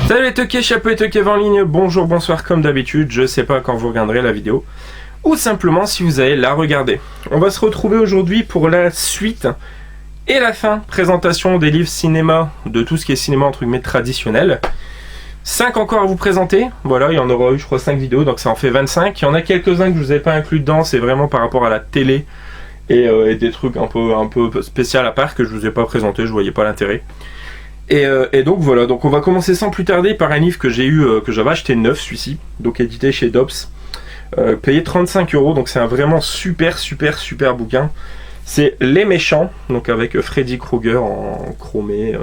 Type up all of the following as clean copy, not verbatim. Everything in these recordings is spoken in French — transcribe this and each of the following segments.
Salut les toqués, chapeau et toqués en ligne, bonjour, bonsoir comme d'habitude, je sais pas quand vous regarderez la vidéo, ou simplement si vous allez la regarder. On va se retrouver aujourd'hui pour la suite et la fin, présentation des livres cinéma, de tout ce qui est cinéma entre guillemets traditionnel. 5 encore à vous présenter, voilà, il y en aura eu je crois 5 vidéos, donc ça en fait 25. Il y en a quelques-uns que je vous avais pas inclus dedans, c'est vraiment par rapport à la télé et des trucs un peu spécial à part que je vous ai pas présenté, je voyais pas l'intérêt. Et donc voilà, donc on va commencer sans plus tarder par un livre que j'ai eu, que j'avais acheté neuf, celui-ci, donc édité chez Dobbs, payé 35 €, donc c'est un vraiment super bouquin. C'est Les Méchants, donc avec Freddy Krueger en chromé.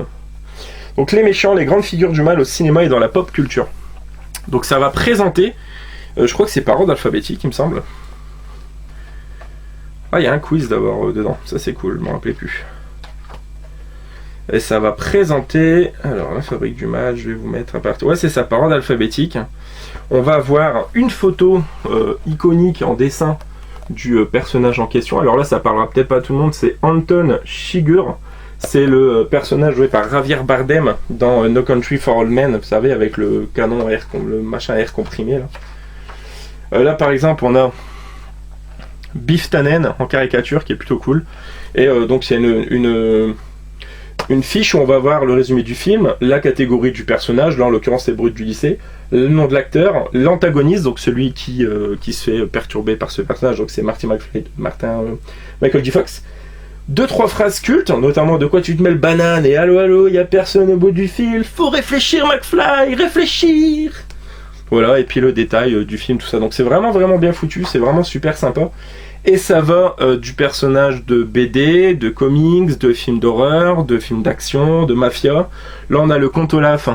Donc Les Méchants, les grandes figures du mal au cinéma et dans la pop culture. Donc ça va présenter, je crois que c'est par ordre alphabétique il me semble. Ah, il y a un quiz d'abord dedans, ça c'est cool, je m'en rappelais plus. Et ça va présenter, alors la fabrique du mal, je vais vous mettre à partir, ouais c'est ça, par ordre alphabétique. On va avoir une photo iconique en dessin du personnage en question. Alors là ça parlera peut-être pas à tout le monde, c'est Anton Chigurh. C'est le personnage joué par Javier Bardem dans No Country for Old Men, vous savez, avec le canon air, le machin air comprimé là. Là par exemple on a Biff Tannen en caricature qui est plutôt cool. Et donc c'est une fiche où on va voir le résumé du film, la catégorie du personnage, là en l'occurrence c'est Brut du lycée, le nom de l'acteur, l'antagoniste, donc celui qui se fait perturber par ce personnage, donc c'est Michael J. Fox. 2-3 phrases cultes, notamment de quoi tu te mets le banane et allô, y a personne au bout du fil, faut réfléchir McFly, réfléchir. Voilà, et puis le détail du film, tout ça, donc c'est vraiment bien foutu, c'est vraiment super sympa. Et ça va du personnage de BD, de comics, de films d'horreur, de films d'action, de mafia. Là, on a le Comte Olaf,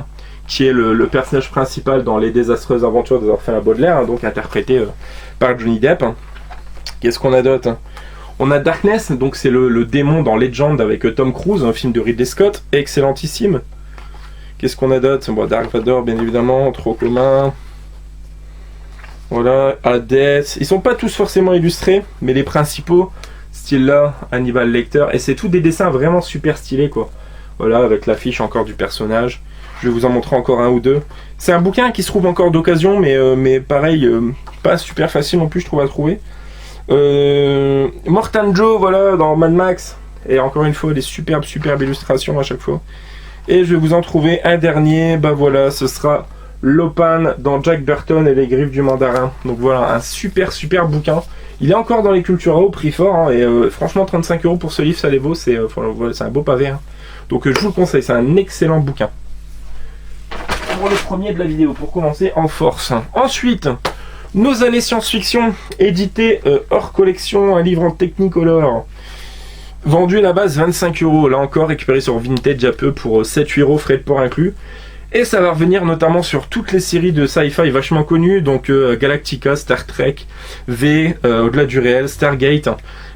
qui est le personnage principal dans Les désastreuses aventures des orphelins Baudelaire, donc interprété par Johnny Depp. Qu'est-ce qu'on a d'autre? On a Darkness, donc c'est le démon dans Legend avec Tom Cruise, un film de Ridley Scott, excellentissime. Qu'est-ce qu'on a d'autre? Bon, Dark Vador, bien évidemment, trop commun. Voilà, Hades, ils sont pas tous forcément illustrés, mais les principaux, style là, Hannibal Lecter, et c'est tous des dessins vraiment super stylés quoi. Voilà, avec l'affiche encore du personnage, je vais vous en montrer encore un ou deux. C'est un bouquin qui se trouve encore d'occasion, mais pareil, pas super facile non plus je trouve à trouver. Mortan Joe, voilà, dans Mad Max, et encore une fois, des superbes illustrations à chaque fois. Et je vais vous en trouver un dernier, bah voilà, ce sera Lopan dans Jack Burton et les griffes du mandarin. Donc voilà, un super bouquin. Il est encore dans les Cultura au prix fort, hein, et franchement 35 € pour ce livre ça les vaut, c'est un beau pavé. Hein. Donc je vous le conseille, c'est un excellent bouquin. Pour le premier de la vidéo, pour commencer en force. Ensuite, Nos années science-fiction, édité hors collection, un livre en Technicolor. Vendu à la base 25 €, là encore récupéré sur Vintage à peu pour 7-8 €, frais de port inclus. Et ça va revenir notamment sur toutes les séries de sci-fi vachement connues, donc Galactica, Star Trek, V, Au-delà du réel, Stargate.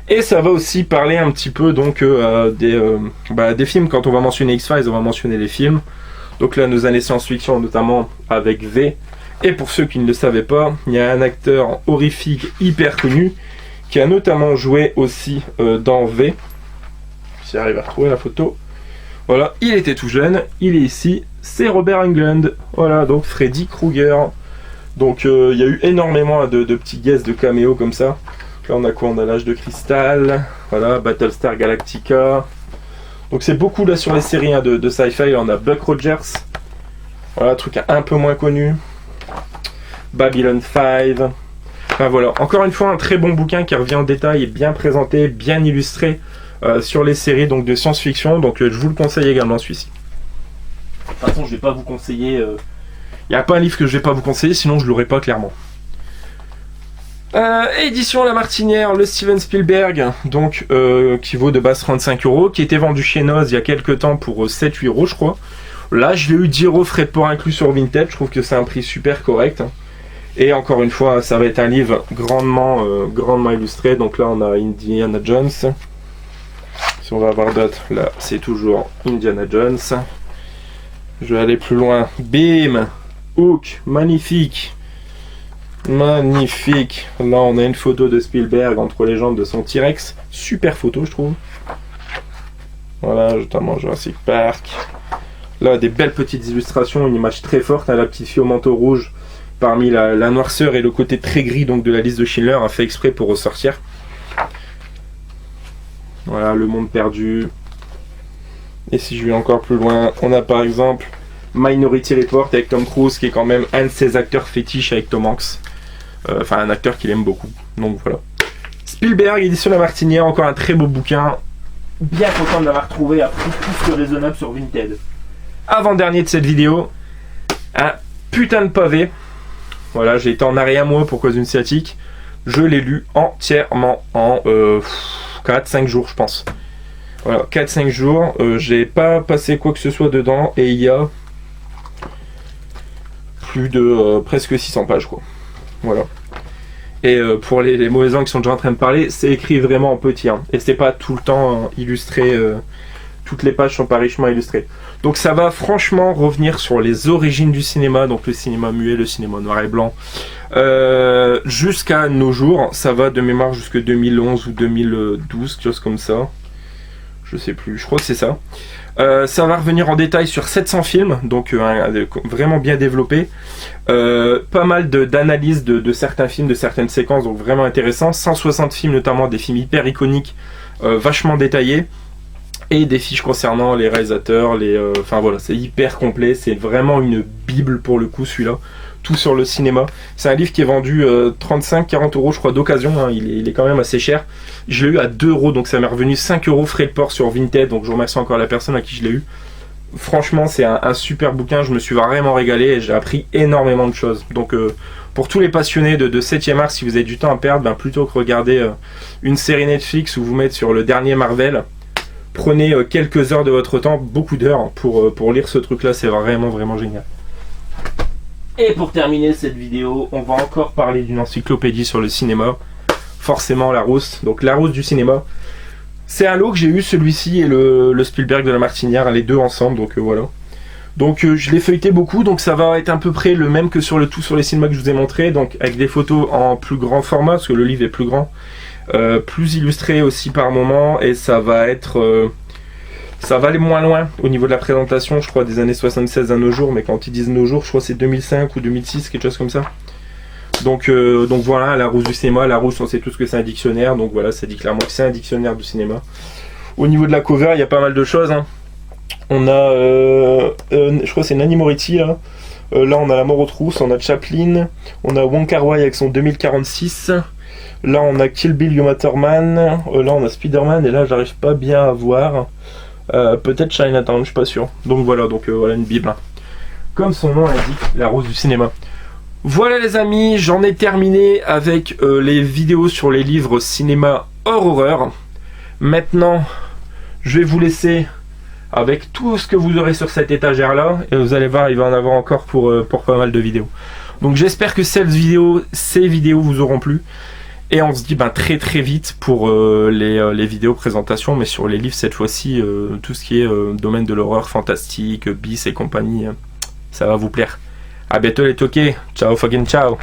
Et ça va aussi parler un petit peu donc des films. Quand on va mentionner X-Files, on va mentionner les films. Donc là, Nos années science-fiction, notamment avec V. Et pour ceux qui ne le savaient pas, il y a un acteur horrifique hyper connu qui a notamment joué aussi dans V. Si j'arrive à retrouver la photo. Voilà, il était tout jeune, il est ici, c'est Robert Englund. Voilà, donc Freddy Krueger. Donc il y a eu énormément de petits guests de caméos comme ça. Là on a quoi? On a l'âge de cristal, voilà, Battlestar Galactica. Donc c'est beaucoup là sur les séries de sci-fi. Là on a Buck Rogers. Voilà, truc un peu moins connu. Babylon 5. Enfin voilà, encore une fois un très bon bouquin qui revient en détail et bien présenté, bien illustré. Sur les séries donc de science-fiction, donc je vous le conseille également celui-ci. De toute façon je vais pas vous conseiller, il n'y a pas un livre que je vais pas vous conseiller, sinon je l'aurais pas clairement. Édition La Martinière, le Steven Spielberg, donc qui vaut de base 35 €, qui était vendu chez Noz il y a quelques temps pour 7-8 € je crois. Là je l'ai eu 10 € frais de port inclus sur Vinted, je trouve que c'est un prix super correct. Et encore une fois ça va être un livre grandement illustré, donc là on a Indiana Jones. Si on va avoir d'autres, là c'est toujours Indiana Jones. Je vais aller plus loin. Bim, Hook, magnifique. Là on a une photo de Spielberg entre les jambes de son T-Rex. Super photo je trouve. Voilà, notamment Jurassic Park. Là, des belles petites illustrations, une image très forte, hein, la petite fille au manteau rouge, parmi la noirceur et le côté très gris donc de la liste de Schindler, a fait exprès pour ressortir. Voilà, le monde perdu. Et si je vais encore plus loin, on a par exemple Minority Report avec Tom Cruise, qui est quand même un de ses acteurs fétiches avec Tom Hanks. Enfin, un acteur qu'il aime beaucoup. Donc voilà. Spielberg, édition La Martinière, encore un très beau bouquin. Bien content de l'avoir trouvé à prix plus que raisonnable sur Vinted. Avant-dernier de cette vidéo, un putain de pavé. Voilà, j'ai été en arrêt un mois pour cause d'une sciatique. Je l'ai lu entièrement en 4-5 jours, je pense. Voilà, 4-5 jours. J'ai pas passé quoi que ce soit dedans et il y a plus de presque 600 pages, quoi. Voilà. Et pour les mauvais gens qui sont déjà en train de parler, c'est écrit vraiment en petit. Hein, et c'est pas tout le temps illustré. Toutes les pages sont pas richement illustrées. Donc ça va franchement revenir sur les origines du cinéma, donc le cinéma muet, le cinéma noir et blanc, jusqu'à nos jours. Ça va de mémoire jusque 2011 ou 2012, quelque chose comme ça. Je sais plus, je crois que c'est ça. Ça va revenir en détail sur 700 films, donc vraiment bien développé. Pas mal d'analyses de certains films, de certaines séquences, donc vraiment intéressant. 160 films, notamment des films hyper iconiques, vachement détaillés. Et des fiches concernant les réalisateurs, enfin voilà, c'est hyper complet, c'est vraiment une bible pour le coup celui-là, tout sur le cinéma. C'est un livre qui est vendu 35-40 euros je crois d'occasion, hein, il est quand même assez cher. Je l'ai eu à 2 euros, donc ça m'est revenu 5 euros frais de port sur Vinted, donc je remercie encore la personne à qui je l'ai eu. Franchement c'est un super bouquin, je me suis vraiment régalé et j'ai appris énormément de choses. Donc pour tous les passionnés de 7ème art, si vous avez du temps à perdre, ben, plutôt que regarder une série Netflix ou vous mettre sur le dernier Marvel, prenez quelques heures de votre temps, beaucoup d'heures, pour lire ce truc-là, c'est vraiment, vraiment génial. Et pour terminer cette vidéo, on va encore parler d'une encyclopédie sur le cinéma. Forcément Larousse, donc Larousse du cinéma. C'est un lot que j'ai eu, celui-ci et le Spielberg de La Martinière, les deux ensemble, donc voilà. Donc je l'ai feuilleté beaucoup, donc ça va être à peu près le même que sur le tout sur les cinémas que je vous ai montré, donc avec des photos en plus grand format, parce que le livre est plus grand. Plus illustré aussi par moment, et ça va être ça va aller moins loin au niveau de la présentation, je crois des années 76 à nos jours, mais quand ils disent nos jours, je crois c'est 2005 ou 2006, quelque chose comme ça. Donc voilà, Larousse du cinéma. Larousse, on sait tous que c'est un dictionnaire, donc voilà, ça dit clairement que c'est un dictionnaire du cinéma. Au niveau de la cover, il y a pas mal de choses, hein. On a je crois que c'est Nanny Moretti là. Là on a La Mort aux trousses, on a Chaplin, on a Wong Kar-wai avec son 2046. Là on a Kill Bill, Uma Thurman, là on a Spider-Man, et là j'arrive pas bien à voir. Peut-être Chinatown, je suis pas sûr. Donc voilà, voilà une bible. Comme son nom l'indique, la rose du cinéma. Voilà les amis, j'en ai terminé avec les vidéos sur les livres cinéma hors horreur. Maintenant, je vais vous laisser avec tout ce que vous aurez sur cette étagère là, et vous allez voir, il va en avoir encore pour pas mal de vidéos. Donc j'espère que ces vidéos vous auront plu. Et on se dit très très vite pour les vidéos présentations, mais sur les livres cette fois-ci, tout ce qui est domaine de l'horreur fantastique, bis et compagnie, ça va vous plaire. A bientôt les toqués, ciao fucking ciao.